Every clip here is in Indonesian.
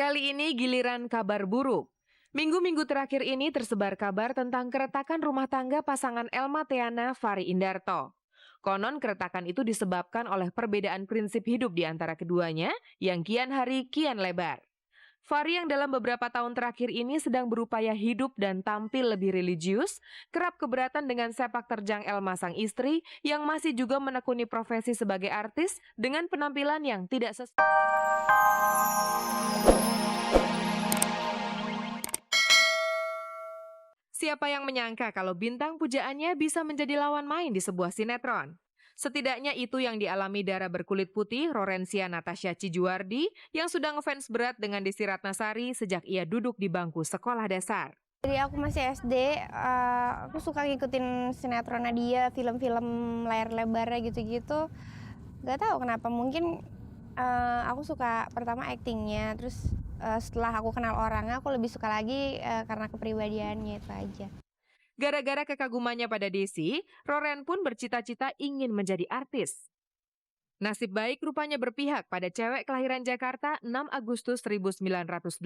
Kali ini giliran kabar buruk. Minggu-minggu terakhir ini tersebar kabar tentang keretakan rumah tangga pasangan Elma Theana Fahri Indarto. Konon keretakan itu disebabkan oleh perbedaan prinsip hidup di antara keduanya yang kian hari kian lebar. Fahri yang dalam beberapa tahun terakhir ini sedang berupaya hidup dan tampil lebih religius, kerap keberatan dengan sepak terjang Elma sang istri yang masih juga menekuni profesi sebagai artis dengan penampilan yang tidak sesuai. Siapa yang menyangka kalau bintang pujaannya bisa menjadi lawan main di sebuah sinetron? Setidaknya itu yang dialami Dara berkulit putih Rorencia Natasha Cijuardi yang sudah ngefans berat dengan Desi Ratnasari sejak ia duduk di bangku sekolah dasar. Dari aku masih SD, aku suka ngikutin sinetronnya dia, film-film layar lebarnya gitu-gitu. Gak tahu kenapa, mungkin aku suka pertama aktingnya, terus setelah aku kenal orangnya, aku lebih suka lagi karena kepribadiannya itu aja. Gara-gara kekagumannya pada Desi, Roren pun bercita-cita ingin menjadi artis. Nasib baik rupanya berpihak pada cewek kelahiran Jakarta 6 Agustus 1984.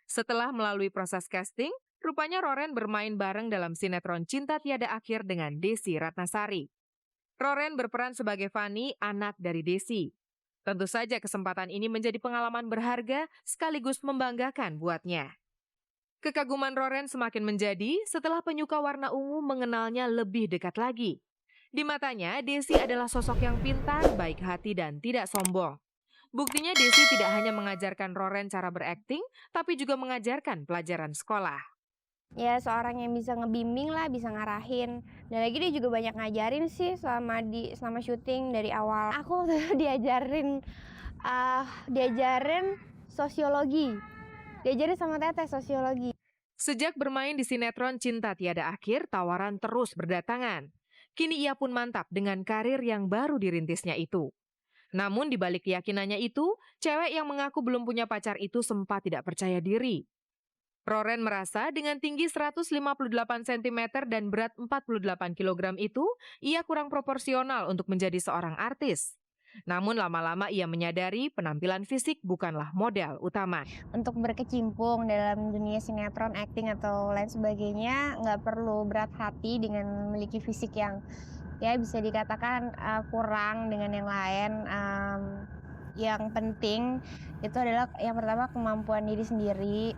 Setelah melalui proses casting, rupanya Roren bermain bareng dalam sinetron Cinta Tiada Akhir dengan Desi Ratnasari. Roren berperan sebagai Fani, anak dari Desi. Tentu saja kesempatan ini menjadi pengalaman berharga sekaligus membanggakan buatnya. Kekaguman Roren semakin menjadi setelah penyuka warna ungu mengenalnya lebih dekat lagi. Di matanya, Desi adalah sosok yang pintar, baik hati, dan tidak sombong. Buktinya Desi tidak hanya mengajarkan Roren cara berakting, tapi juga mengajarkan pelajaran sekolah. Ya seorang yang bisa ngebimbing lah, bisa ngarahin. Dan lagi dia juga banyak ngajarin sih selama syuting dari awal. Aku tuh diajarin sosiologi. Diajarin sama teteh sosiologi. Sejak bermain di sinetron Cinta Tiada Akhir, tawaran terus berdatangan. Kini ia pun mantap dengan karir yang baru dirintisnya itu. Namun di balik keyakinannya itu, cewek yang mengaku belum punya pacar itu sempat tidak percaya diri. Roren merasa dengan tinggi 158 cm dan berat 48 kg itu, ia kurang proporsional untuk menjadi seorang artis. Namun lama-lama ia menyadari penampilan fisik bukanlah modal utama. Untuk berkecimpung dalam dunia sinetron, akting atau lain sebagainya, nggak perlu berat hati dengan memiliki fisik yang ya bisa dikatakan kurang dengan yang lain. Yang penting itu adalah yang pertama kemampuan diri sendiri.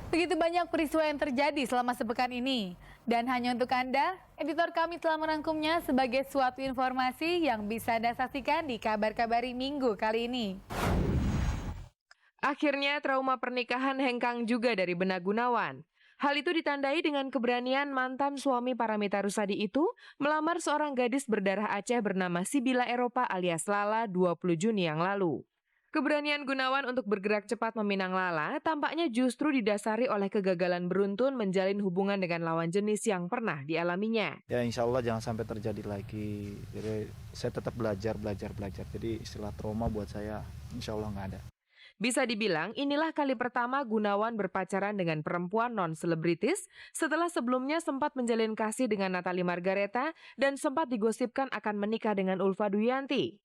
Begitu banyak peristiwa yang terjadi selama sepekan ini. Dan hanya untuk Anda, editor kami telah merangkumnya sebagai suatu informasi yang bisa Anda saksikan di Kabar-Kabari Minggu kali ini. Akhirnya trauma pernikahan hengkang juga dari benak Gunawan. Hal itu ditandai dengan keberanian mantan suami Paramitha Rusady itu melamar seorang gadis berdarah Aceh bernama Sibila Eropa alias Lala 20 Juni yang lalu. Keberanian Gunawan untuk bergerak cepat meminang Lala tampaknya justru didasari oleh kegagalan beruntun menjalin hubungan dengan lawan jenis yang pernah dialaminya. Ya insya Allah jangan sampai terjadi lagi. Jadi saya tetap belajar. Jadi istilah trauma buat saya insya Allah nggak ada. Bisa dibilang inilah kali pertama Gunawan berpacaran dengan perempuan non-selebritis setelah sebelumnya sempat menjalin kasih dengan Natalie Margareta dan sempat digosipkan akan menikah dengan Ulfa Duyanti.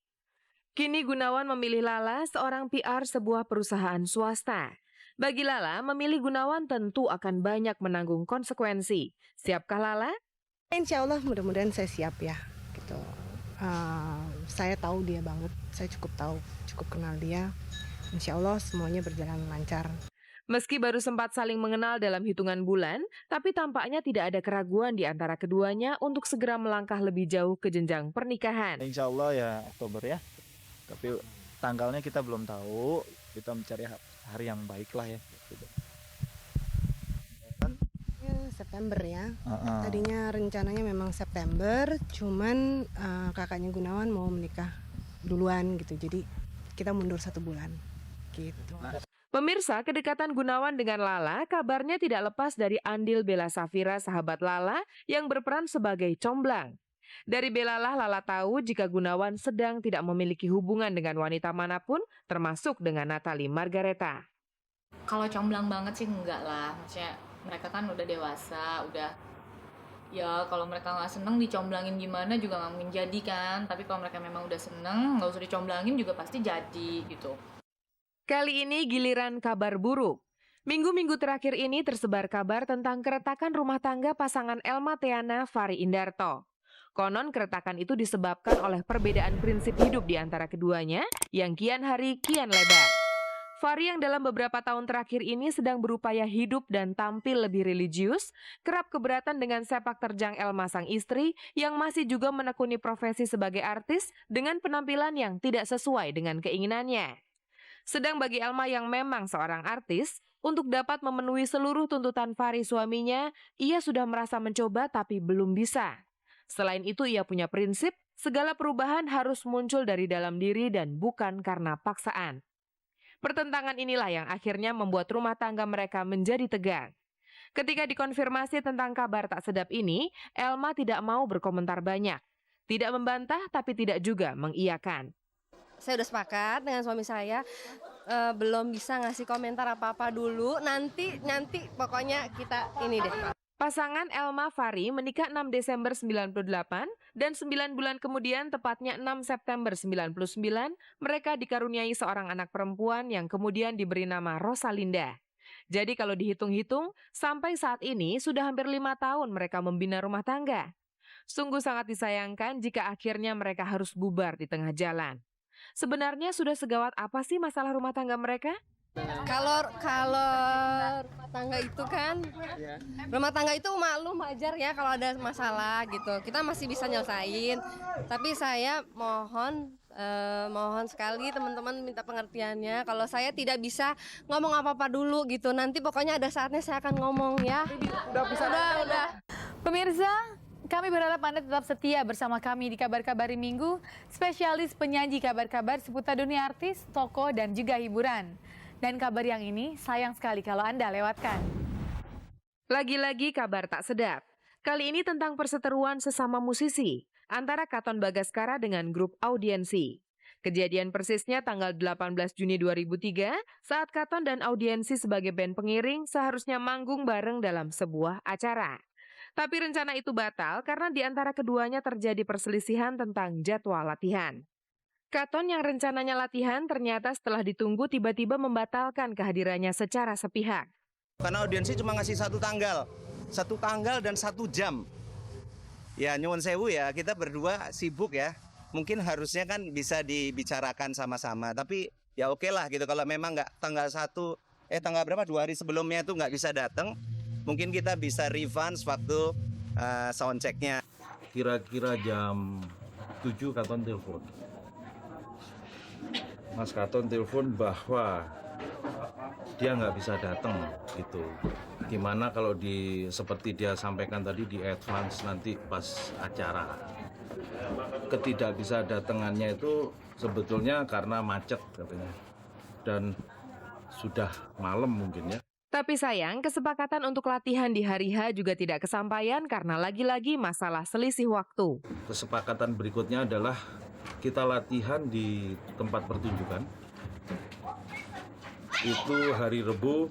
Kini Gunawan memilih Lala, seorang PR sebuah perusahaan swasta. Bagi Lala, memilih Gunawan tentu akan banyak menanggung konsekuensi. Siapkah Lala? Insya Allah mudah-mudahan saya siap ya. Gitu. Saya tahu dia banget, saya cukup kenal dia. Insya Allah semuanya berjalan lancar. Meski baru sempat saling mengenal dalam hitungan bulan, tapi tampaknya tidak ada keraguan di antara keduanya untuk segera melangkah lebih jauh ke jenjang pernikahan. Insya Allah ya Oktober ya. Tapi tanggalnya kita belum tahu. Kita mencari hari yang baik lah ya. Ya September ya. Tadinya rencananya memang September, cuman kakaknya Gunawan mau menikah duluan gitu. Jadi kita mundur 1 bulan gitu. Pemirsa, kedekatan Gunawan dengan Lala kabarnya tidak lepas dari andil Bella Safira, sahabat Lala, yang berperan sebagai comblang. Dari Bella lah Lala tahu jika Gunawan sedang tidak memiliki hubungan dengan wanita manapun, termasuk dengan Natalie Margareta. Kalau comblang banget sih enggak lah, maksudnya mereka kan udah dewasa, udah ya kalau mereka nggak seneng dicomblangin gimana juga nggak mungkin jadi kan. Tapi kalau mereka memang udah seneng, nggak usah dicomblangin juga pasti jadi gitu. Kali ini giliran kabar buruk. Minggu-minggu terakhir ini tersebar kabar tentang keretakan rumah tangga pasangan Elma Theana Fahri Indarto. Konon keretakan itu disebabkan oleh perbedaan prinsip hidup di antara keduanya yang kian hari kian lebar. Fahri yang dalam beberapa tahun terakhir ini sedang berupaya hidup dan tampil lebih religius, kerap keberatan dengan sepak terjang Elma sang istri yang masih juga menekuni profesi sebagai artis dengan penampilan yang tidak sesuai dengan keinginannya. Sedang bagi Elma yang memang seorang artis, untuk dapat memenuhi seluruh tuntutan Fahri suaminya, ia sudah merasa mencoba tapi belum bisa. Selain itu ia punya prinsip, segala perubahan harus muncul dari dalam diri dan bukan karena paksaan. Pertentangan inilah yang akhirnya membuat rumah tangga mereka menjadi tegang. Ketika dikonfirmasi tentang kabar tak sedap ini, Elma tidak mau berkomentar banyak. Tidak membantah tapi tidak juga mengiyakan. Saya udah sepakat dengan suami saya, belum bisa ngasih komentar apa-apa dulu, nanti pokoknya kita ini deh. Pasangan Elma Fahri menikah 6 Desember 98 dan 9 bulan kemudian tepatnya 6 September 99 mereka dikaruniai seorang anak perempuan yang kemudian diberi nama Rosalinda. Jadi kalau dihitung-hitung sampai saat ini sudah hampir 5 tahun mereka membina rumah tangga. Sungguh sangat disayangkan jika akhirnya mereka harus bubar di tengah jalan. Sebenarnya sudah segawat apa sih masalah rumah tangga mereka? Kalau rumah tangga itu maklum wajar ya kalau ada masalah gitu. Kita masih bisa nyelesain. Tapi saya mohon sekali teman-teman minta pengertiannya. Kalau saya tidak bisa ngomong apa-apa dulu gitu. Nanti pokoknya ada saatnya saya akan ngomong ya. Udah. Pemirsa, kami berharap Anda tetap setia bersama kami di Kabar-Kabari Minggu, spesialis penyaji kabar-kabar seputar dunia artis, tokoh, dan juga hiburan. Dan kabar yang ini sayang sekali kalau Anda lewatkan. Lagi-lagi kabar tak sedap. Kali ini tentang perseteruan sesama musisi antara Katon Bagaskara dengan grup Audiensi. Kejadian persisnya tanggal 18 Juni 2003 saat Katon dan Audiensi sebagai band pengiring seharusnya manggung bareng dalam sebuah acara. Tapi rencana itu batal karena di antara keduanya terjadi perselisihan tentang jadwal latihan. Katon yang rencananya latihan ternyata setelah ditunggu tiba-tiba membatalkan kehadirannya secara sepihak. Karena Audiensi cuma ngasih satu tanggal dan 1 jam. Ya nyuwun sewu ya, kita berdua sibuk ya. Mungkin harusnya kan bisa dibicarakan sama-sama. Tapi ya oke lah gitu, kalau memang nggak tanggal 2 hari sebelumnya itu nggak bisa datang, mungkin kita bisa refund waktu soundchecknya. Kira-kira jam 7 Katon telepon. Mas Katon telepon bahwa dia nggak bisa datang gitu. Gimana kalau seperti dia sampaikan tadi di advance nanti pas acara. Ketidak bisa datangannya itu sebetulnya karena macet katanya. Dan sudah malam mungkin ya. Tapi sayang, kesepakatan untuk latihan di hari H juga tidak kesampaian karena lagi-lagi masalah selisih waktu. Kesepakatan berikutnya adalah kita latihan di tempat pertunjukan. Itu hari Rebu,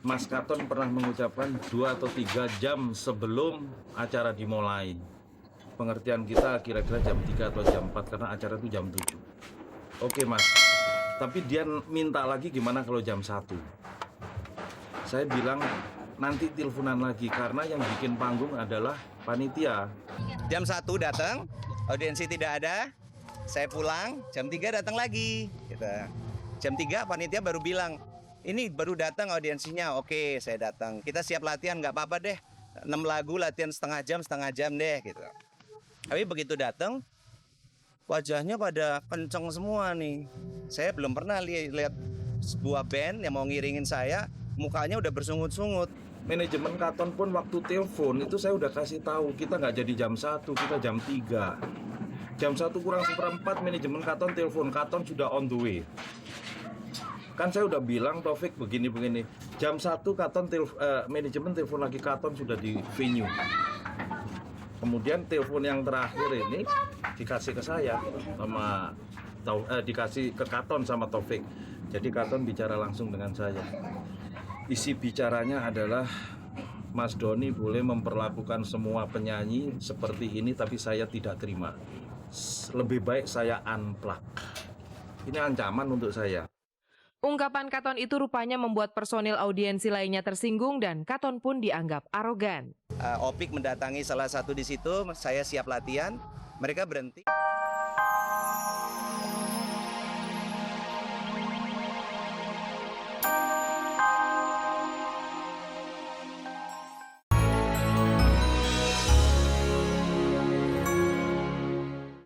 Mas Katon pernah mengucapkan 2 atau 3 jam sebelum acara dimulai. Pengertian kita kira-kira jam 3 atau jam 4 karena acara itu jam 7. Oke Mas, tapi dia minta lagi gimana kalau jam 1. Saya bilang nanti teleponan lagi karena yang bikin panggung adalah panitia. Jam 1 datang, Audiensi tidak ada, saya pulang, jam 3 datang lagi. Gitu. Jam 3 panitia baru bilang, ini baru datang audiensinya, oke saya datang. Kita siap latihan, nggak apa-apa deh, 6 lagu latihan setengah jam deh. Gitu. Tapi begitu datang, wajahnya pada kenceng semua nih. Saya belum pernah lihat sebuah band yang mau ngiringin saya, mukanya udah bersungut-sungut. Manajemen Katon pun waktu telepon itu saya udah kasih tahu kita nggak jadi jam 1, kita jam 3. Jam 1 kurang seperempat manajemen Katon telepon, Katon sudah on the way. Kan saya udah bilang Taufik begini. Jam 1 Katon manajemen telepon lagi, Katon sudah di venue. Kemudian telepon yang terakhir ini dikasih ke saya sama dikasih ke Katon sama Taufik. Jadi Katon bicara langsung dengan saya. Isi bicaranya adalah Mas Doni boleh memperlakukan semua penyanyi seperti ini tapi saya tidak terima. Lebih baik saya unplug. Ini ancaman untuk saya. Ungkapan Katon itu rupanya membuat personil audiensi lainnya tersinggung dan Katon pun dianggap arogan. Opik mendatangi salah satu di situ, saya siap latihan, mereka berhenti.